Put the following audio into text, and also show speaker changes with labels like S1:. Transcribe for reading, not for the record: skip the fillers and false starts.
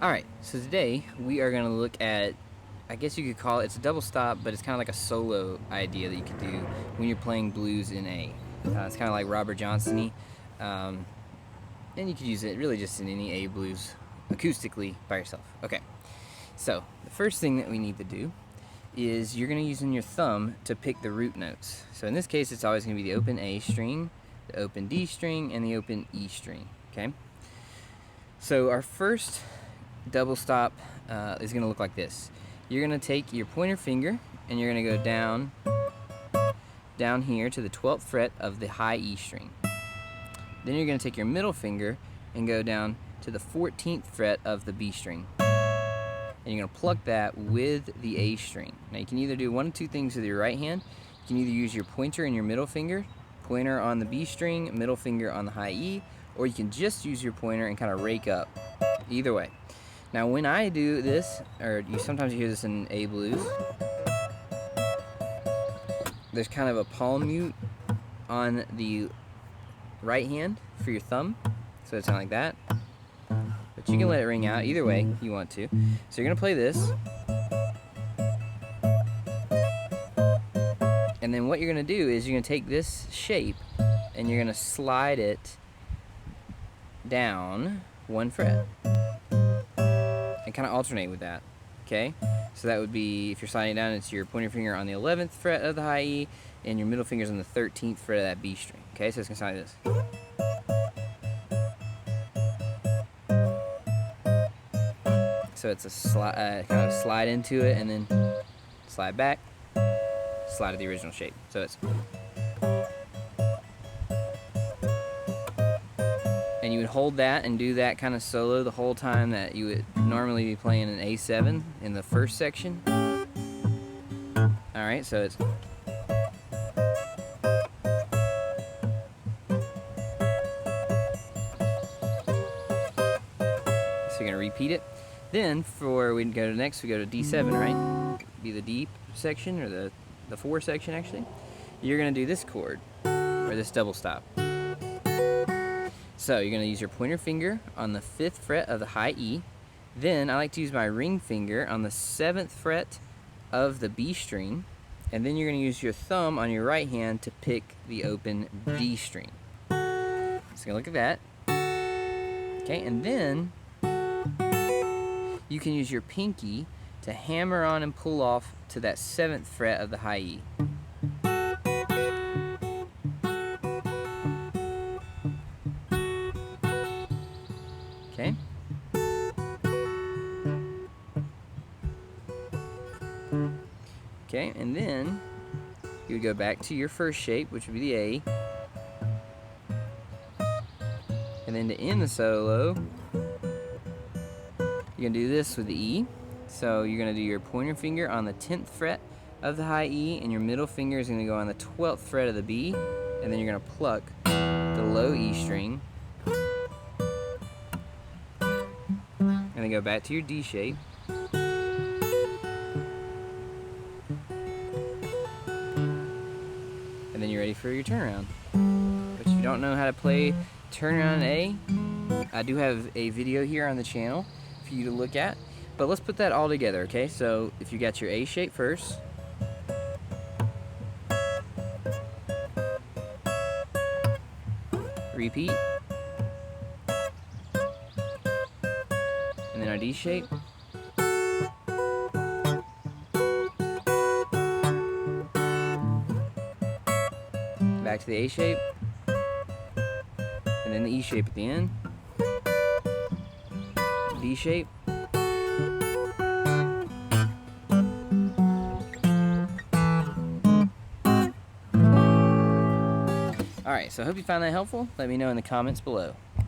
S1: Alright, so today we are going to look at, I guess you could call it, it's a double stop, but it's kind of like a solo idea that you could do when you're playing blues in A. It's kind of like Robert Johnson-y, and you could use it really just in any A blues acoustically by yourself. Okay, so the first thing that we need to do is you're going to use your thumb to pick the root notes. So in this case, it's always going to be the open A string, the open D string, and the open E string, okay? So our first double stop is going to look like this. You're going to take your pointer finger and you're going to go down here to the 12th fret of the high E string. Then you're going to take your middle finger and go down to the 14th fret of the B string. And you're going to pluck that with the A string. Now you can either do one of two things with your right hand. You can either use your pointer and your middle finger, pointer on the B string, middle finger on the high E, or you can just use your pointer and kind of rake up. Either way. Now when I do this, or sometimes you hear this in A blues, there's kind of a palm mute on the right hand for your thumb, so it's kind of like that. But you can let it ring out either way you want to. So you're going to play this, and then what you're going to do is you're going to take this shape and you're going to slide it down one fret and kind of alternate with that, okay? So that would be, if you're sliding it down, it's your pointer finger on the 11th fret of the high E and your middle finger's on the 13th fret of that B string, okay? So it's going to sound like this. So it's a kind of slide into it and then slide back, slide to the original shape. So it's... And you would hold that and do that kind of solo the whole time that you would normally be playing an A7 in the first section. Alright, so it's... So you're going to repeat it. Then, for we go to next, we go to D7, right? Be the D section, or the 4 section actually. You're going to do this chord, or this double stop. So you're going to use your pointer finger on the 5th fret of the high E. Then I like to use my ring finger on the 7th fret of the B string. And then you're going to use your thumb on your right hand to pick the open D string. So you're going to look at that. Okay, and then you can use your pinky to hammer on and pull off to that 7th fret of the high E. Okay. Okay, and then you would go back to your first shape, which would be the A. And then to end the solo, you're going to do this with the E. So you're going to do your pointer finger on the 10th fret of the high E, and your middle finger is going to go on the 12th fret of the B, and then you're going to pluck the low E string, and then go back to your D shape. And then you're ready for your turnaround. But if you don't know how to play turnaround A, I do have a video here on the channel for you to look at. But let's put that all together, okay? So if you got your A shape first, repeat, and then our D shape, back to the A shape, and then the E shape at the end, D shape, alright, so I hope you found that helpful. Let me know in the comments below.